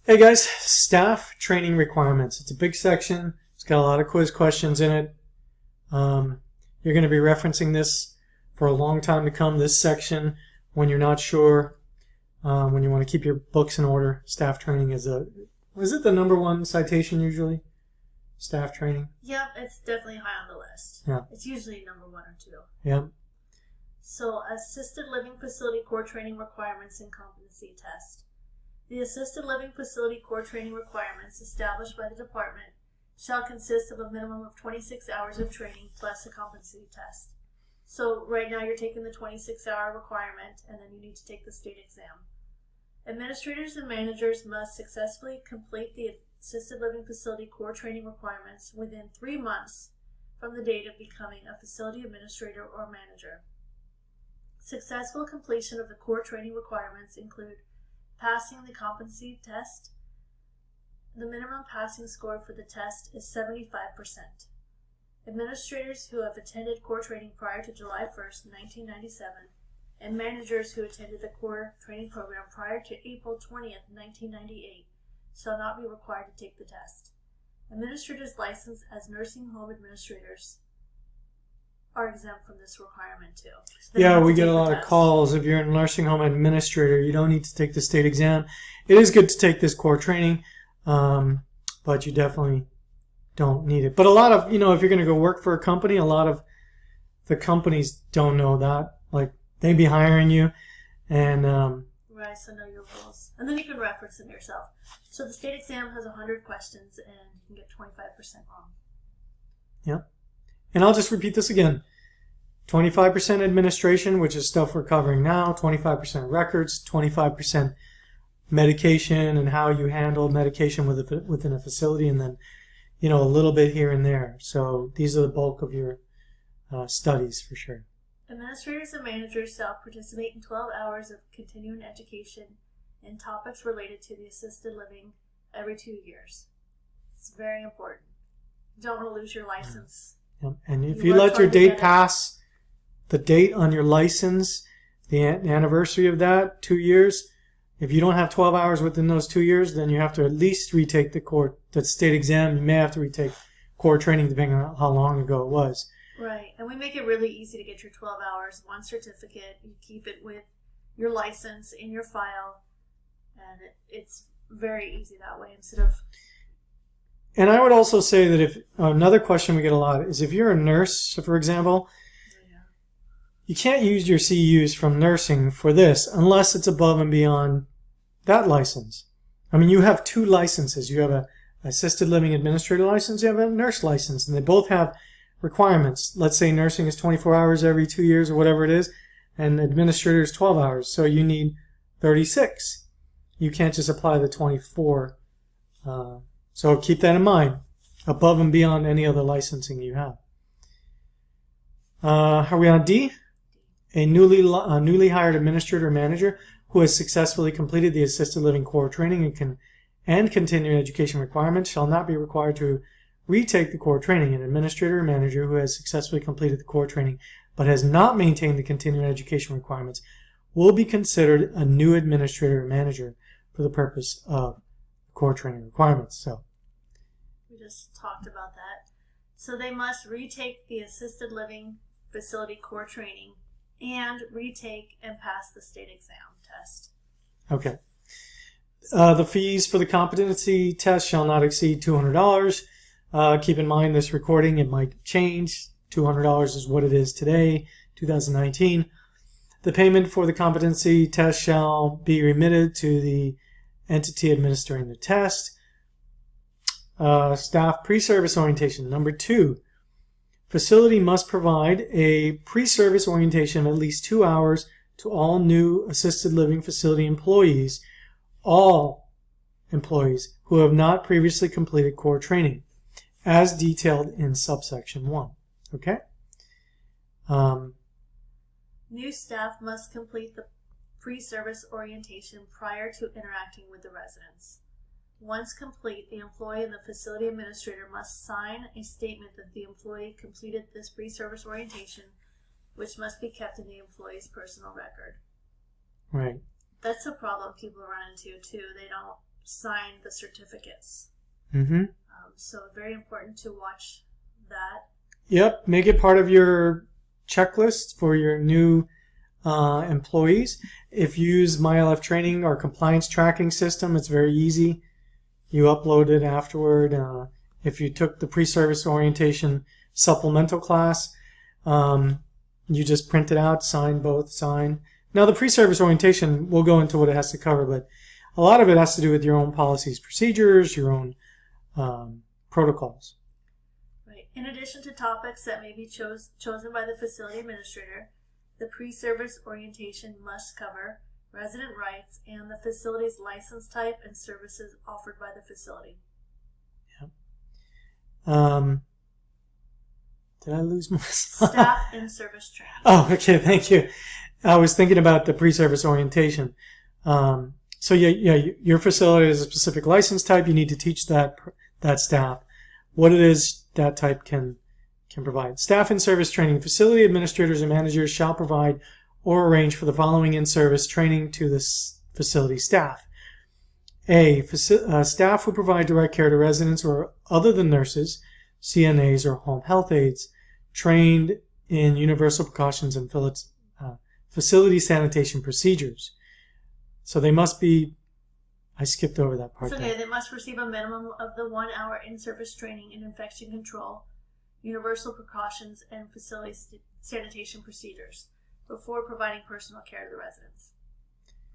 Hey guys, staff training requirements. It's a big section. It's got a lot of quiz questions in it. You're going to be referencing this for a long time to come, this section, when you're not sure, when you want to keep your books in order. Staff training is it the #1 citation usually? Staff training? Yep, it's definitely high on the list. Yeah. It's usually number 1 or 2. Yeah. So, assisted living facility core training requirements and competency test. The assisted living facility core training requirements established by the department shall consist of a minimum of 26 hours of training plus a competency test. So right now you're taking the 26-hour requirement and then you need to take the state exam. Administrators and managers must successfully complete the assisted living facility core training requirements within 3 months from the date of becoming a facility administrator or manager. Successful completion of the core training requirements include passing the competency test. The minimum passing score for the test is 75%. Administrators who have attended core training prior to July 1st, 1997, and managers who attended the core training program prior to April 20th, 1998, shall not be required to take the test. Administrators licensed as nursing home administrators are exempt from this requirement too. So yeah, we get a lot of calls. If you're a nursing home administrator, you don't need to take the state exam. It is good to take this core training, but you definitely don't need it. But a lot of, if you're going to go work for a company, a lot of the companies don't know that. Like, they'd be hiring you, and right, so know your rules. And then you can reference them yourself. So the state exam has 100 questions, and you can get 25% wrong. Yeah. And I'll just repeat this again. 25% administration, which is stuff we're covering now, 25% records, 25% medication and how you handle medication within a facility, and then, a little bit here and there. So these are the bulk of your studies for sure. Administrators and managers shall participate in 12 hours of continuing education in topics related to the assisted living every 2 years. It's very important. You don't want to lose your license. Yeah. And if you let your date pass, the date on your license, the anniversary of that, 2 years, if you don't have 12 hours within those 2 years, then you have to at least retake the state exam. You may have to retake core training depending on how long ago it was. Right. And we make it really easy to get your 12 hours, one certificate. You keep it with your license in your file, and it's very easy that way instead of... And I would also say that if another question we get a lot is if you're a nurse, for example, you can't use your CEUs from nursing for this unless it's above and beyond that license. I mean, you have 2 licenses. You have an assisted living administrator license, you have a nurse license, and they both have requirements. Let's say nursing is 24 hours every 2 years or whatever it is, and administrator is 12 hours. So you need 36. You can't just apply the 24. So keep that in mind, above and beyond any other licensing you have. Are we on D? A newly hired administrator or manager who has successfully completed the assisted living core training and continuing education requirements shall not be required to retake the core training. An administrator or manager who has successfully completed the core training but has not maintained the continuing education requirements will be considered a new administrator or manager for the purpose of core training requirements. So we just talked about that. So they must retake the assisted living facility core training and retake and pass the state exam test. Okay. The fees for the competency test shall not exceed $200. Keep in mind this recording, it might change. $200 is what it is today, 2019. The payment for the competency test shall be remitted to the entity administering the test. Staff pre-service orientation. #2. Facility must provide a pre-service orientation of at least 2 hours to all new assisted living facility employees, all employees who have not previously completed core training, as detailed in subsection 1. Okay? New staff must complete the pre-service orientation prior to interacting with the residents. Once complete, the employee and the facility administrator must sign a statement that the employee completed this pre-service orientation, which must be kept in the employee's personal record. Right. That's a problem people run into too. They don't sign the certificates. Mm-hmm. So very important to watch that. Yep, make it part of your checklist for your new employees. If you use My ALF Training or compliance tracking system, it's very easy. You upload it afterward. If you took the pre-service orientation supplemental class, you just print it out, sign both, sign. Now the pre-service orientation, we'll go into what it has to cover, but a lot of it has to do with your own policies, procedures, your own protocols. Right. In addition to topics that may be chosen by the facility administrator, the pre-service orientation must cover resident rights and the facility's license type and services offered by the facility. Yep. Did I lose my Staff and service training. Oh, okay, thank you. I was thinking about the pre-service orientation. So your facility has a specific license type. You need to teach that staff what it is that type can provide. Staff in service training. Facility administrators and managers shall provide or arrange for the following in-service training to the facility staff. A. Staff who provide direct care to residents or other than nurses, CNAs, or home health aides, trained in universal precautions and facility sanitation procedures. So they must be, I skipped over that part. It's okay. They must receive a minimum of the 1 hour in-service training in infection control, universal precautions, and facility sanitation procedures before providing personal care to the residents.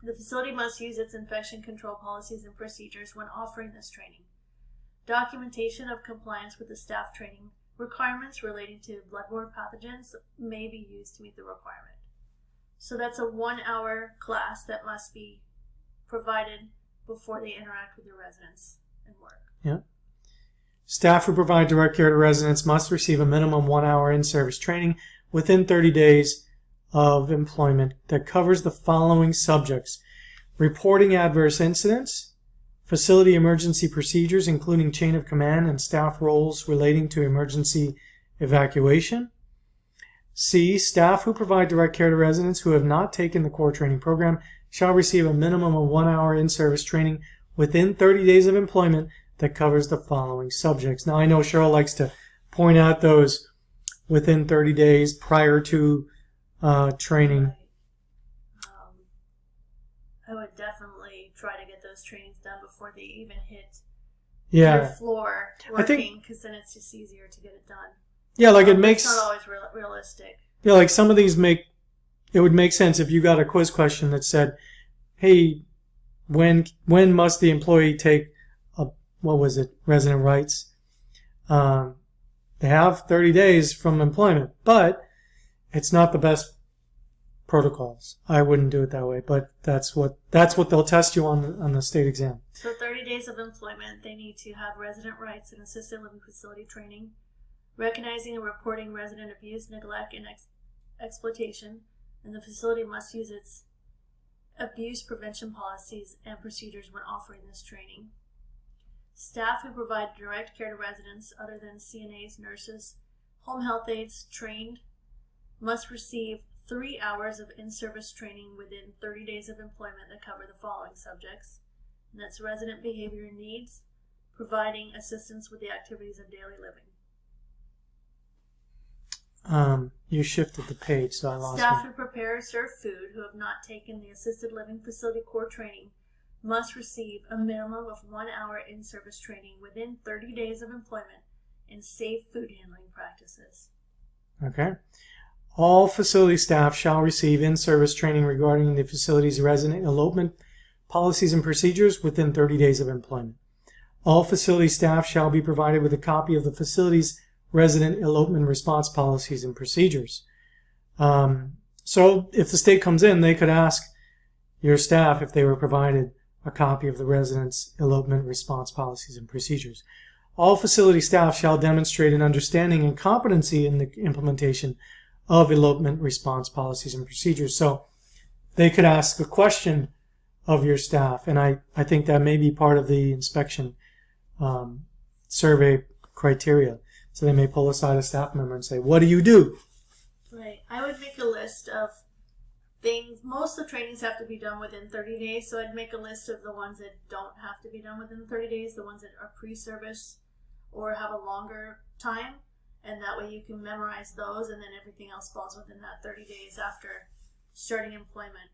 The facility must use its infection control policies and procedures when offering this training. Documentation of compliance with the staff training requirements relating to bloodborne pathogens may be used to meet the requirement. So that's a 1 hour class that must be provided before they interact with your residents and work. Yeah. Staff who provide direct care to residents must receive a minimum 1 hour in-service training within 30 days of employment that covers the following subjects: reporting adverse incidents, facility emergency procedures, including chain of command and staff roles relating to emergency evacuation. C. Staff who provide direct care to residents who have not taken the core training program shall receive a minimum of 1 hour in-service training within 30 days of employment that covers the following subjects. Now, I know Cheryl likes to point out those within 30 days prior to training. Right. I would definitely try to get those trainings done before they even hit your floor working, because then it's just easier to get it done. Yeah, like it makes... It's not always realistic. Yeah, like some of these it would make sense if you got a quiz question that said, hey, when must the employee take resident rights? They have 30 days from employment, but it's not the best protocols. I wouldn't do it that way, but that's what they'll test you on the state exam. So 30 days of employment, they need to have resident rights and assisted living facility training, recognizing and reporting resident abuse, neglect, and exploitation, and the facility must use its abuse prevention policies and procedures when offering this training. Staff who provide direct care to residents other than CNAs, nurses, home health aides trained must receive 3 hours of in-service training within 30 days of employment that cover the following subjects. And that's resident behavior needs, providing assistance with the activities of daily living. You shifted the page, so I lost Staff it. who prepare or serve food who have not taken the assisted living facility core training must receive a minimum of 1 hour in-service training within 30 days of employment in safe food handling practices. Okay. All facility staff shall receive in-service training regarding the facility's resident elopement policies and procedures within 30 days of employment. All facility staff shall be provided with a copy of the facility's resident elopement response policies and procedures. So if the state comes in, they could ask your staff if they were provided a copy of the resident's elopement response policies and procedures. All facility staff shall demonstrate an understanding and competency in the implementation of elopement response policies and procedures. So they could ask a question of your staff, and I think that may be part of the inspection survey criteria. So they may pull aside a staff member and say, what do you do? Right. I would make a list of things. Most of the trainings have to be done within 30 days, so I'd make a list of the ones that don't have to be done within 30 days, the ones that are pre-service or have a longer time, and that way you can memorize those, and then everything else falls within that 30 days after starting employment.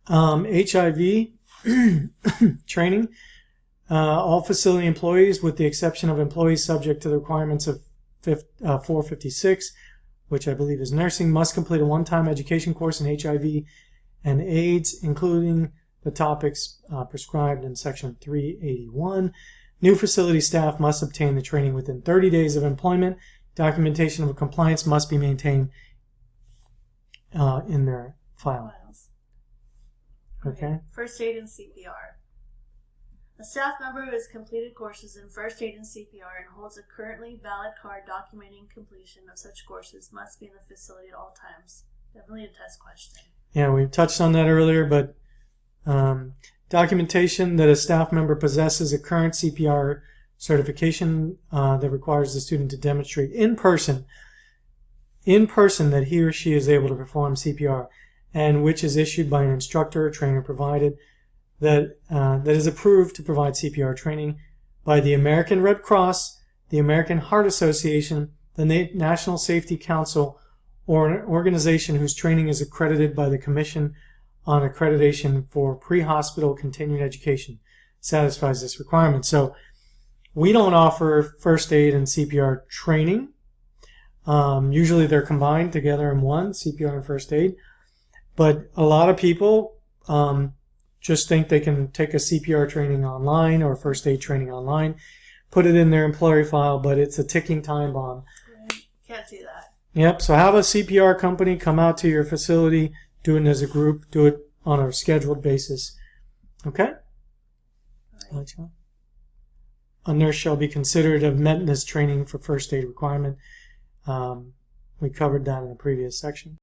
HIV training. All facility employees, with the exception of employees subject to the requirements of 456, which I believe is nursing, must complete a one-time education course in HIV and AIDS, including the topics prescribed in Section 381. New facility staff must obtain the training within 30 days of employment. Documentation of compliance must be maintained in their file. Okay. First aid and CPR. A staff member who has completed courses in first aid and CPR and holds a currently valid card documenting completion of such courses must be in the facility at all times. Definitely a test question. Yeah, we touched on that earlier, but documentation that a staff member possesses a current CPR certification that requires the student to demonstrate in person that he or she is able to perform CPR, and which is issued by an instructor or trainer provided that is approved to provide CPR training by the American Red Cross, the American Heart Association, the National Safety Council, or an organization whose training is accredited by the Commission on Accreditation for Pre-Hospital Continuing Education, satisfies this requirement. So we don't offer first aid and CPR training. Usually they're combined together in one, CPR and first aid. But a lot of people just think they can take a CPR training online or first aid training online, put it in their employee file, but it's a ticking time bomb. Can't do that. Yep, so have a CPR company come out to your facility, do it as a group, do it on a scheduled basis. Okay? Right. A nurse shall be considered to have met this training for first aid requirement. We covered that in the previous section.